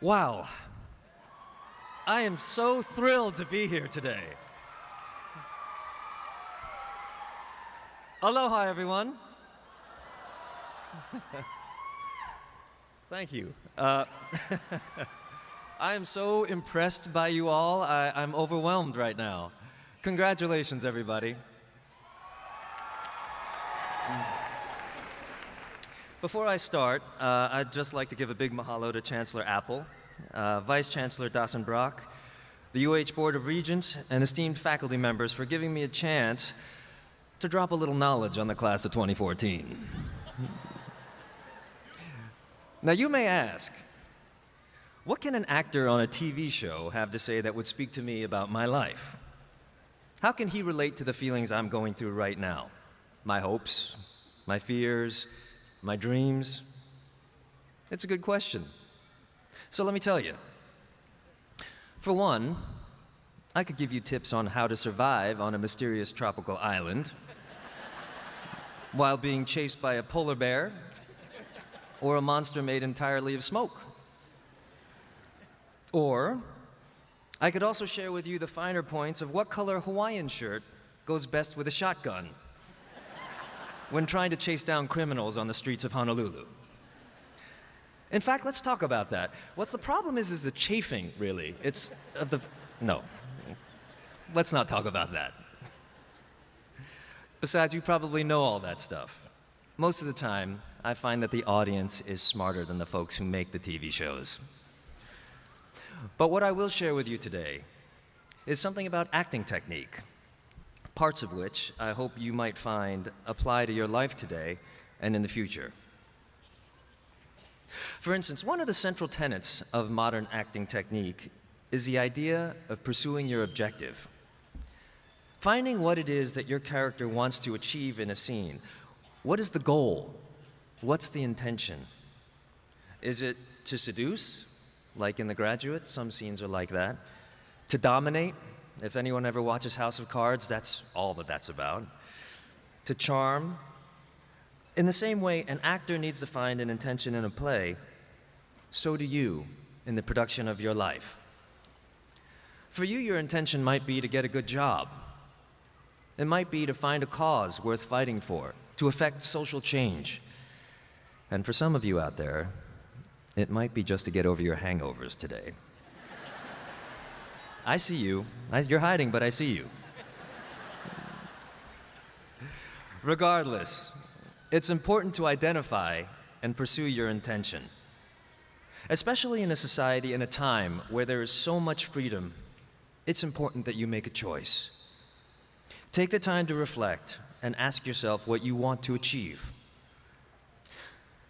Wow. I am so thrilled to be here today. Aloha, everyone. Thank you. I am so impressed by you all. I'm overwhelmed right now. Congratulations, everybody. Before I start, I'd just like to give a big mahalo to Chancellor Apple, Vice Chancellor Dawson Brock, the UH Board of Regents, and esteemed faculty members for giving me a chance to drop a little knowledge on the class of 2014. Now, you may ask, what can an actor on a TV show have to say that would speak to me about my life? How can he relate to the feelings I'm going through right now? My hopes, my fears, my dreams? It's a good question. So let me tell you. For one, I could give you tips on how to survive on a mysterious tropical island while being chased by a polar bear or a monster made entirely of smoke. Or I could also share with you the finer points of what color Hawaiian shirt goes best with a shotgun when trying to chase down criminals on the streets of Honolulu. In fact, let's talk about that. What's the problem is the chafing, really. It's no. Let's not talk about that. Besides, you probably know all that stuff. Most of the time, I find that the audience is smarter than the folks who make the TV shows. But what I will share with you today is something about acting technique, parts of which I hope you might find apply to your life today and in the future. For instance, one of the central tenets of modern acting technique is the idea of pursuing your objective. Finding what it is that your character wants to achieve in a scene. What is the goal? What's the intention? Is it to seduce? Like in The Graduate, some scenes are like that. To dominate? If anyone ever watches House of Cards, that's all that that's about. To charm? In the same way an actor needs to find an intention in a play, so do you in the production of your life. For you, your intention might be to get a good job. It might be to find a cause worth fighting for, to effect social change. And for some of you out there, it might be just to get over your hangovers today. I see you. You're hiding, but I see you. Regardless, it's important to identify and pursue your intention, especially in a society and a time where there is so much freedom. It's important that you make a choice. Take the time to reflect and ask yourself what you want to achieve.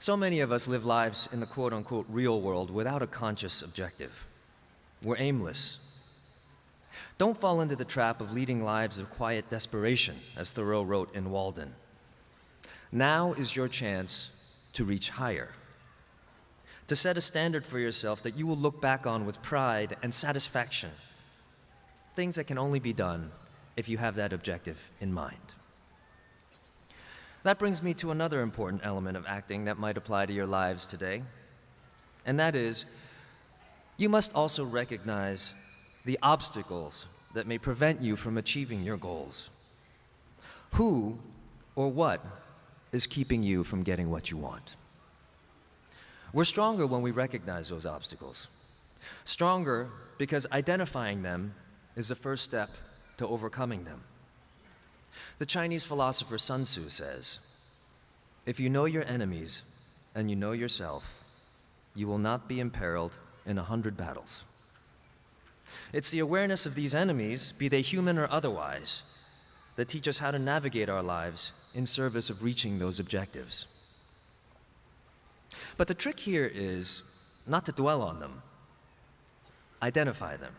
So many of us live lives in the quote-unquote real world without a conscious objective. We're aimless. Don't fall into the trap of leading lives of quiet desperation, as Thoreau wrote in Walden. Now is your chance to reach higher, to set a standard for yourself that you will look back on with pride and satisfaction, things that can only be done if you have that objective in mind. That brings me to another important element of acting that might apply to your lives today, and that is, you must also recognize the obstacles that may prevent you from achieving your goals. Who or what is keeping you from getting what you want? We're stronger when we recognize those obstacles. Stronger because identifying them is the first step to overcoming them. The Chinese philosopher Sun Tzu says, if you know your enemies and you know yourself, you will not be imperiled in 100 battles. It's the awareness of these enemies, be they human or otherwise, that teach us how to navigate our lives in service of reaching those objectives. But the trick here is not to dwell on them. Identify them.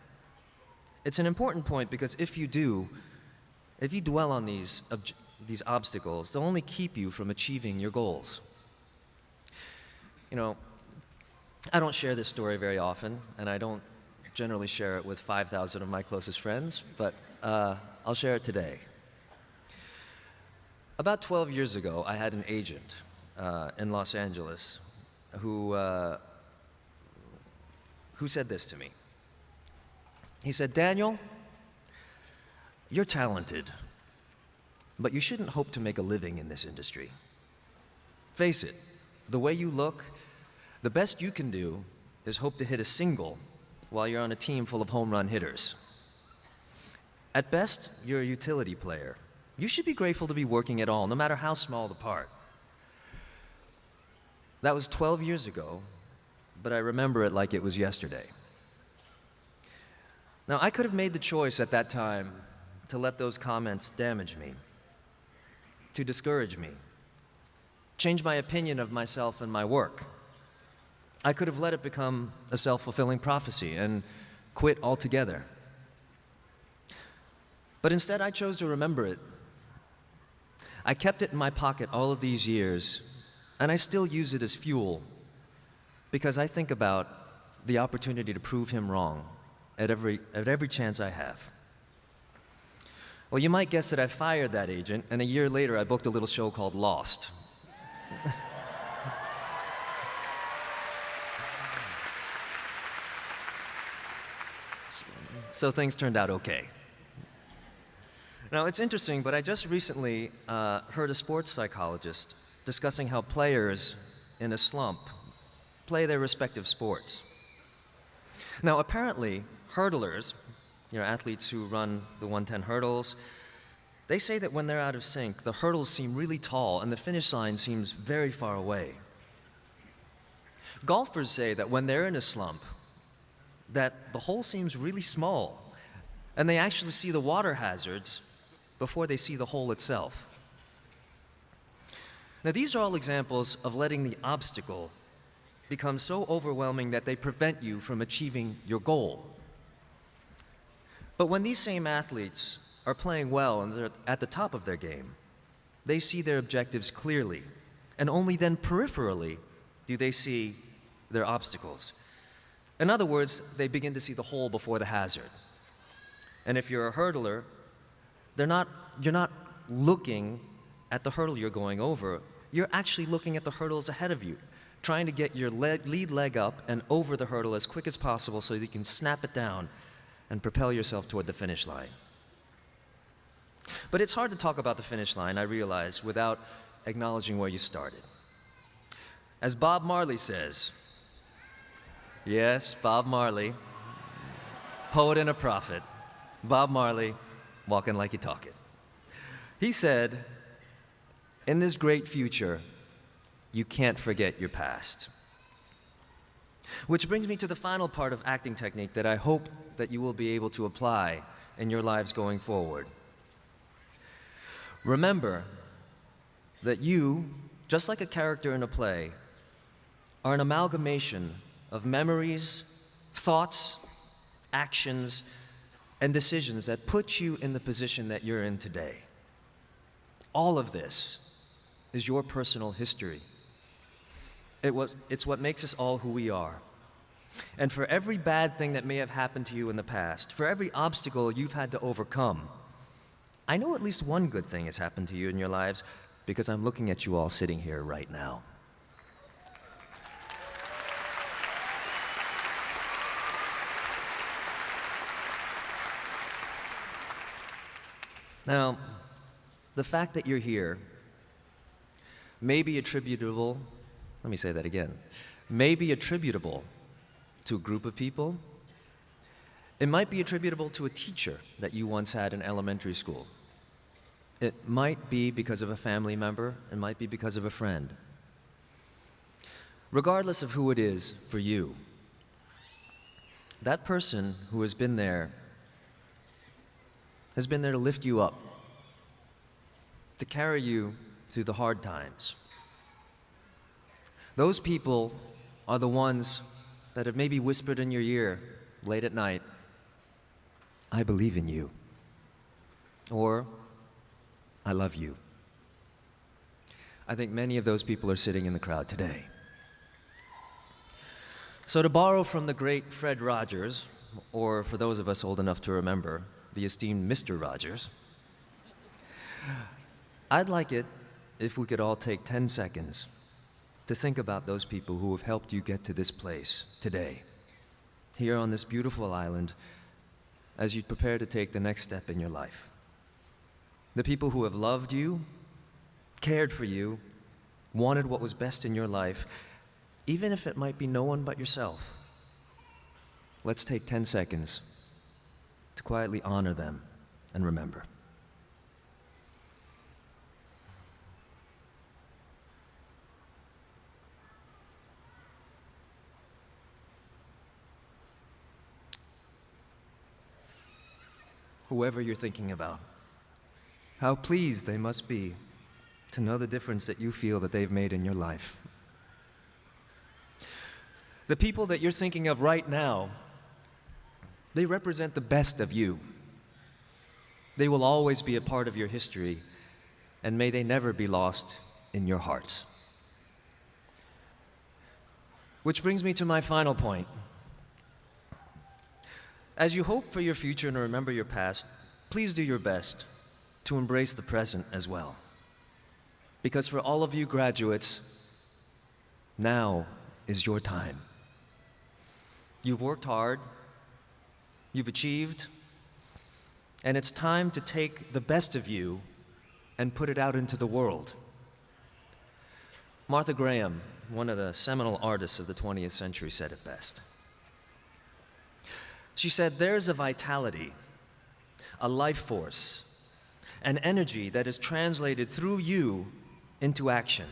It's an important point because if you dwell on these obstacles, they'll only keep you from achieving your goals. You know, I don't share this story very often, and I don't generally share it with 5,000 of my closest friends, but I'll share it today. About 12 years ago, I had an agent in Los Angeles who who said this to me. He said, "Daniel, you're talented, but you shouldn't hope to make a living in this industry. Face it, the way you look, the best you can do is hope to hit a single while you're on a team full of home run hitters. At best, you're a utility player. You should be grateful to be working at all, no matter how small the part." That was 12 years ago, but I remember it like it was yesterday. Now, I could have made the choice at that time to let those comments damage me, to discourage me, change my opinion of myself and my work. I could have let it become a self-fulfilling prophecy and quit altogether. But instead, I chose to remember it. I kept it in my pocket all of these years, and I still use it as fuel because I think about the opportunity to prove him wrong at every chance I have. Well, you might guess that I fired that agent, and a year later I booked a little show called Lost. So things turned out okay. Now, it's interesting, but I just recently heard a sports psychologist discussing how players in a slump play their respective sports. Now, apparently, hurdlers, athletes who run the 110 hurdles, they say that when they're out of sync, the hurdles seem really tall and the finish line seems very far away. Golfers say that when they're in a slump, that the hole seems really small, and they actually see the water hazards before they see the hole itself. Now, these are all examples of letting the obstacle become so overwhelming that they prevent you from achieving your goal. But when these same athletes are playing well and they're at the top of their game, they see their objectives clearly, and only then peripherally do they see their obstacles. In other words, they begin to see the hole before the hazard. And if you're a hurdler, you're not looking at the hurdle you're going over. You're actually looking at the hurdles ahead of you, trying to get your lead leg up and over the hurdle as quick as possible so that you can snap it down and propel yourself toward the finish line. But it's hard to talk about the finish line, I realize, without acknowledging where you started. As Bob Marley says, yes, Bob Marley, poet and a prophet, Bob Marley, walking like you talk it. He said, "In this great future, you can't forget your past." Which brings me to the final part of acting technique that I hope that you will be able to apply in your lives going forward. Remember that you, just like a character in a play, are an amalgamation of memories, thoughts, actions, and decisions that put you in the position that you're in today. All of this is your personal history. It's what makes us all who we are. And for every bad thing that may have happened to you in the past, for every obstacle you've had to overcome, I know at least one good thing has happened to you in your lives because I'm looking at you all sitting here right now. Now, the fact that you're here may be attributable, let me say that again, may be attributable to a group of people. It might be attributable to a teacher that you once had in elementary school. It might be because of a family member. It might be because of a friend. Regardless of who it is for you, that person who has been there to lift you up, to carry you through the hard times. Those people are the ones that have maybe whispered in your ear late at night, "I believe in you," or "I love you." I think many of those people are sitting in the crowd today. So to borrow from the great Fred Rogers, or for those of us old enough to remember, the esteemed Mr. Rogers, I'd like it if we could all take 10 seconds to think about those people who have helped you get to this place today. here on this beautiful island as you prepare to take the next step in your life. The people who have loved you, cared for you, wanted what was best in your life, even if it might be no one but yourself. Let's take 10 seconds to quietly honor them and remember. Whoever you're thinking about, how pleased they must be to know the difference that you feel that they've made in your life. The people that you're thinking of right now, they represent the best of you. They will always be a part of your history, and may they never be lost in your hearts. Which brings me to my final point. As you hope for your future and remember your past, please do your best to embrace the present as well. Because for all of you graduates, now is your time. You've worked hard, you've achieved, and it's time to take the best of you and put it out into the world. Martha Graham, one of the seminal artists of the 20th century, said it best. She said, "There's a vitality, a life force, an energy that is translated through you into action.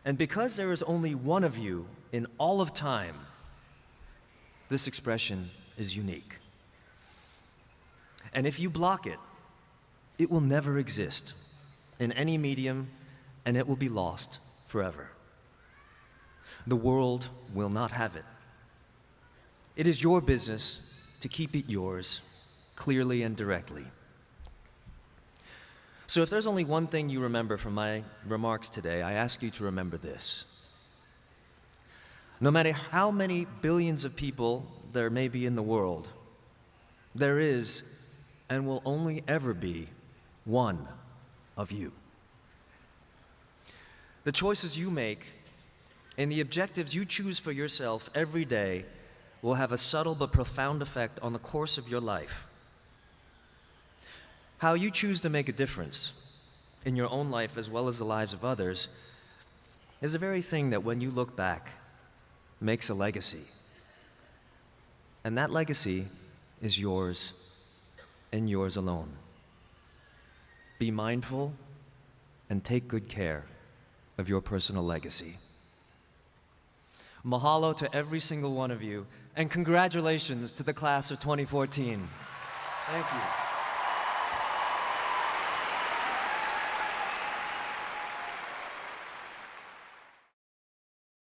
And because there is only one of you in all of time, this expression is unique. And if you block it, it will never exist in any medium, and it will be lost forever. The world will not have it. It is your business to keep it yours, clearly and directly." So if there's only one thing you remember from my remarks today, I ask you to remember this. No matter how many billions of people there may be in the world, there is and will only ever be one of you. The choices you make and the objectives you choose for yourself every day will have a subtle but profound effect on the course of your life. How you choose to make a difference in your own life as well as the lives of others is the very thing that, when you look back, makes a legacy. And that legacy is yours and yours alone. Be mindful and take good care of your personal legacy. Mahalo to every single one of you, and congratulations to the class of 2014. Thank you.